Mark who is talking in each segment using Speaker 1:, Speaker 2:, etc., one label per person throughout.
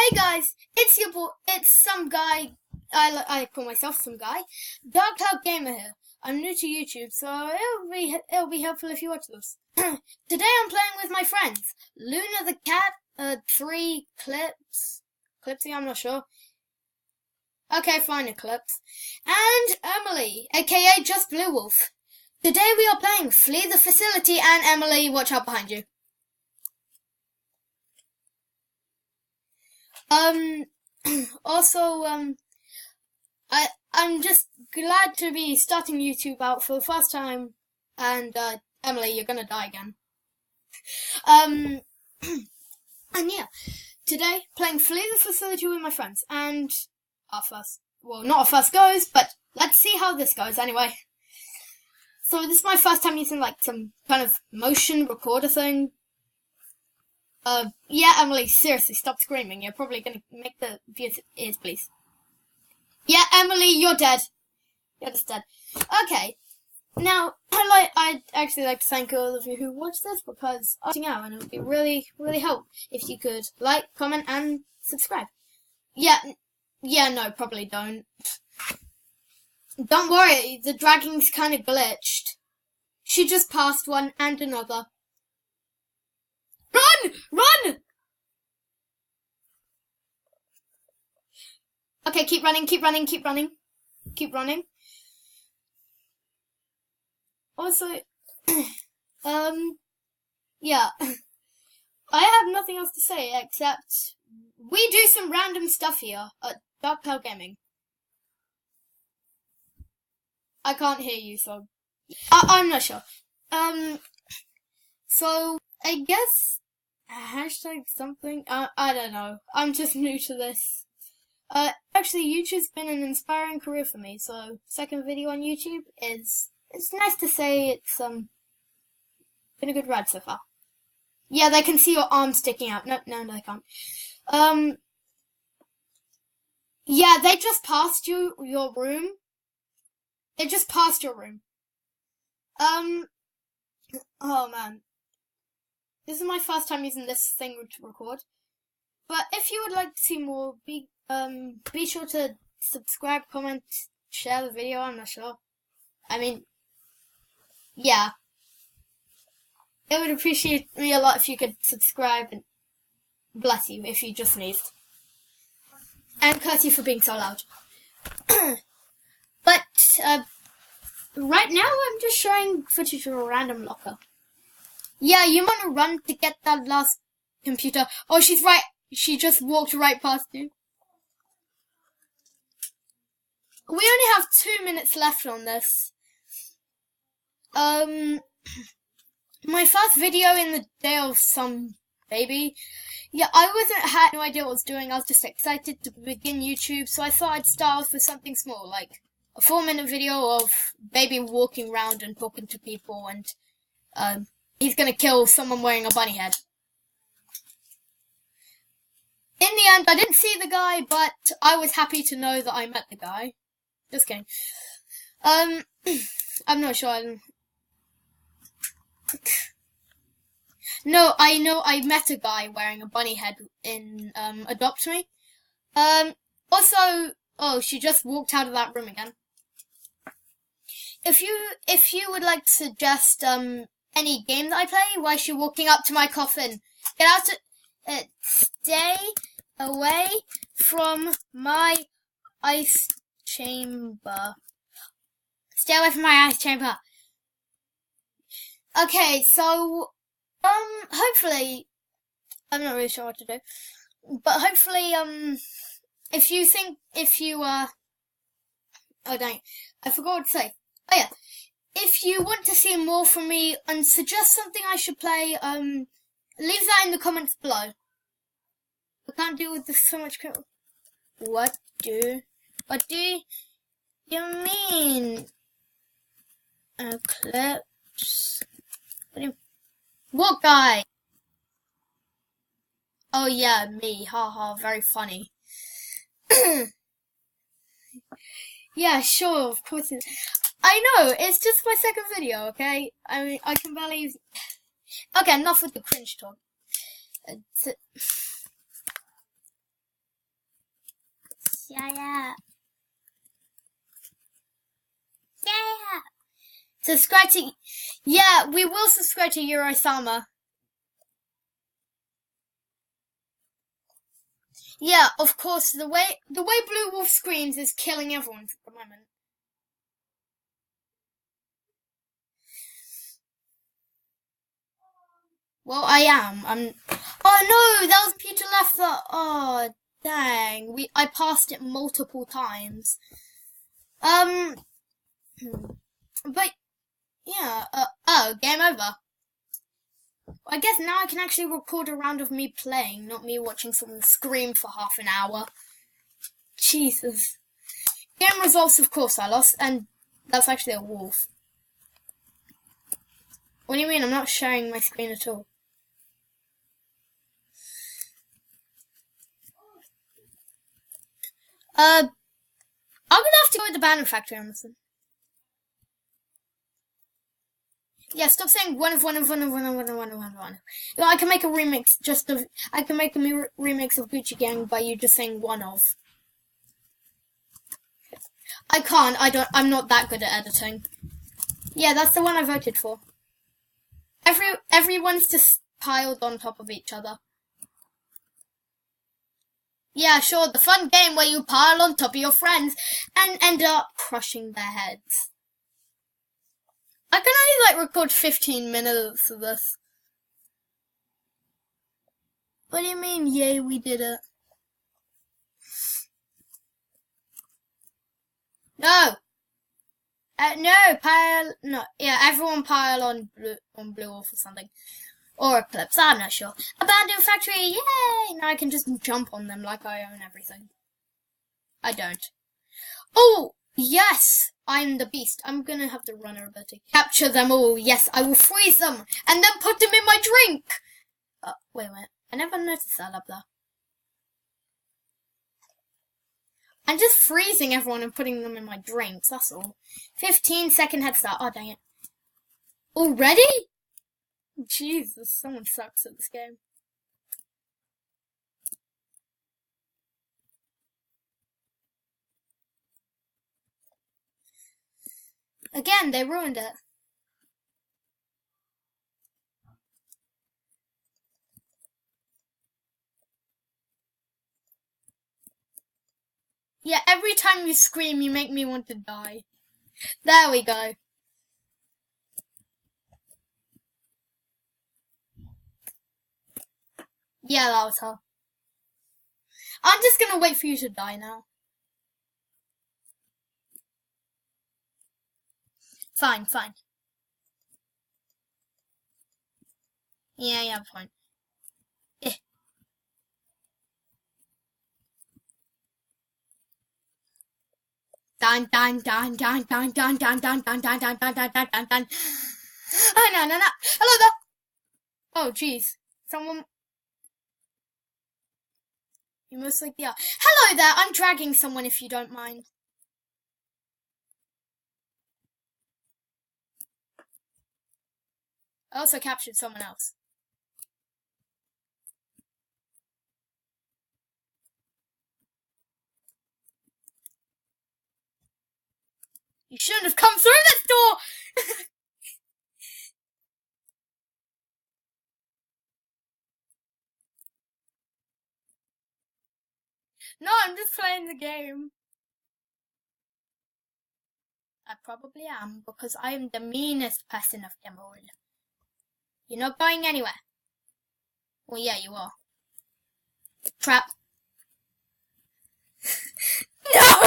Speaker 1: Hey guys, it's your boy. It's some guy. I call myself some guy. Dark Cloud Gamer here. I'm new to YouTube, so it'll be helpful if you watch this. Today I'm playing with my friends, Luna the cat. 3 clips. Clipsy, I'm not sure. Okay, fine, Eclipse. And Emily, aka Just Blue Wolf. Today we are playing Flee the Facility, and Emily, watch out behind you. I'm just glad to be starting YouTube out for the first time, and, Emily, you're gonna die again. And yeah, today, playing Flee the Facility with my friends, and not our first goes, but let's see how this goes anyway. So this is my first time using, like, some kind of motion recorder thing. Yeah, Emily, seriously, stop screaming. You're probably gonna make the viewers' ears bleed. Yeah, Emily, you're dead. You're just dead. Okay. Now, I'd actually like to thank all of you who watched this, because watching out, and it would be really, really helpful if you could like, comment, and subscribe. Yeah, no, probably don't. Don't worry, the dragging's kind of glitched. She just passed one and another. Run! Run! Okay, keep running, keep running, keep running. Keep running. Also, yeah. I have nothing else to say except we do some random stuff here at Dark Cloud Gaming. I can't hear you, so I'm not sure. So I guess hashtag something. I don't know. I'm just new to this. Actually, YouTube's been an inspiring career for me. So second video on YouTube it's nice to say it's been a good ride so far. Yeah, they can see your arm sticking out. No, they can't. Yeah, they just passed your room. They just passed your room. Oh man. This is my first time using this thing to record. But if you would like to see more, be sure to subscribe, comment, share the video, I'm not sure. I mean, yeah. It would appreciate me a lot if you could subscribe, and bless you if you just sneezed. And curse you for being so loud. But, right now I'm just showing footage of a random locker. Yeah, you want to run to get that last computer. Oh, she's right. She just walked right past you. We only have 2 minutes left on this. My first video in the day of some baby. Yeah, I had no idea what I was doing. I was just excited to begin YouTube, so I thought I'd start off with something small, like a 4-minute video of baby walking around and talking to people, and he's gonna kill someone wearing a bunny head. In the end, I didn't see the guy, but I was happy to know that I met the guy. Just kidding. I'm not sure. No, I know I met a guy wearing a bunny head in Adopt Me. Also, oh, she just walked out of that room again. If you would like to suggest any game that I play, why is she walking up to my coffin? Get out of stay away from my ice chamber. Stay away from my ice chamber. Okay, so hopefully, I'm not really sure what to do, but hopefully, oh dang, I forgot what to say. Oh yeah, if you want to see more from me and suggest something I should play, leave that in the comments below. I can't deal with this so much. What do you mean? Eclipse? What guy? Oh yeah, me. Haha, very funny. Yeah, sure, of course it is. I know, it's just my second video, okay? I mean, I can barely... Okay, enough with the cringe talk. Shut up. Yeah. Subscribe to... Yeah, we will subscribe to Eurosama. Yeah, of course, the way Blue Wolf screams is killing everyone at the moment. Well, I am. Oh no, that was Peter left that. Oh, dang. I passed it multiple times. But, yeah, oh, game over. I guess now I can actually record a round of me playing, not me watching someone scream for half an hour. Jesus. Game results, of course, I lost, and that's actually a wolf. What do you mean? I'm not sharing my screen at all. I'm gonna have to go with the Banner Factory, Emerson. Yeah, stop saying one of. You know, I can make a remix remix of Gucci Gang by you just saying one of. I can't. I'm not that good at editing. Yeah, that's the one I voted for. Everyone's just piled on top of each other. Yeah, sure, the fun game where you pile on top of your friends and end up crushing their heads. I can only, record 15 minutes of this. What do you mean, yay, we did it? No! Everyone pile on Blue Wolf or something. Or Eclipse, I'm not sure. Abandoned Factory, yay! Now I can just jump on them like I own everything. I don't. Oh, yes! I'm the beast. I'm gonna have the runner ability. Capture them all, yes, I will freeze them! And then put them in my drink! Wait a minute. I never noticed that up there. I'm just freezing everyone and putting them in my drinks, that's all. 15-second head start. Oh, dang it. Already? Jesus, someone sucks at this game. Again, they ruined it. Yeah, every time you scream, you make me want to die. There we go. Yeah, that was her. I'm just gonna wait for you to die now. Fine. Yeah, fine. Dun. Oh, no. Hello there. Oh, jeez. Someone... You most likely are. Hello there. I'm dragging someone if you don't mind. I also captured someone else. You shouldn't have come through this door! No, I'm just playing the game. I probably am, because I am the meanest person of them all. You're not going anywhere. Well, yeah, you are. Trap. No!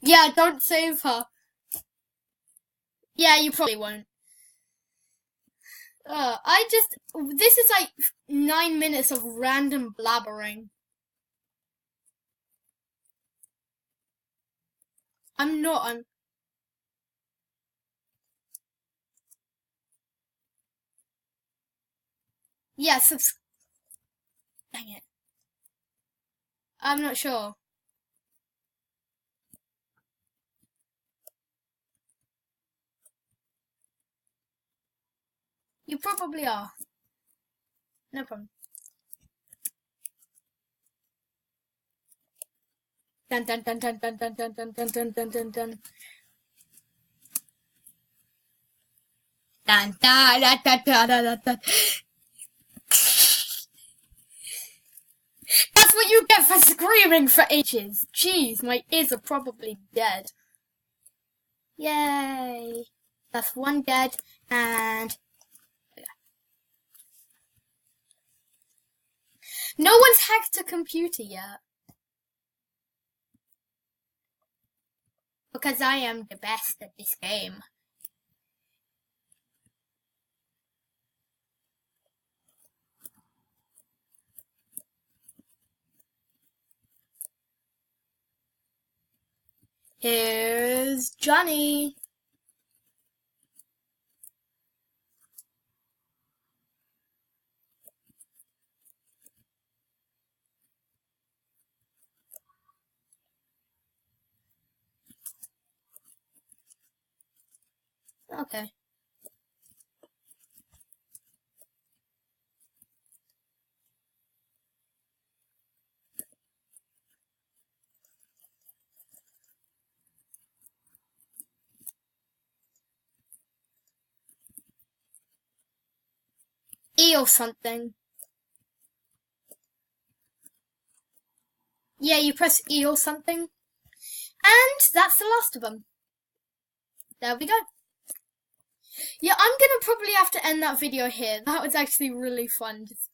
Speaker 1: Yeah, don't save her. Yeah, you probably won't. This is like 9 minutes of random blabbering. Yeah, dang it. I'm not sure. You probably are. No problem. Dun dun dun dun dun dun dun dun dun dun dun dun dun. Dun dun dun dun dun dun dun. That's what you get for screaming for ages. Jeez, my ears are probably dead. Yay. That's one dead, and... no one's hacked a computer yet. Because I am the best at this game. Here's Johnny. Okay. E or something. Yeah, you press E or something. And that's the last of them. There we go. Yeah, I'm gonna probably have to end that video here. That was actually really fun. Just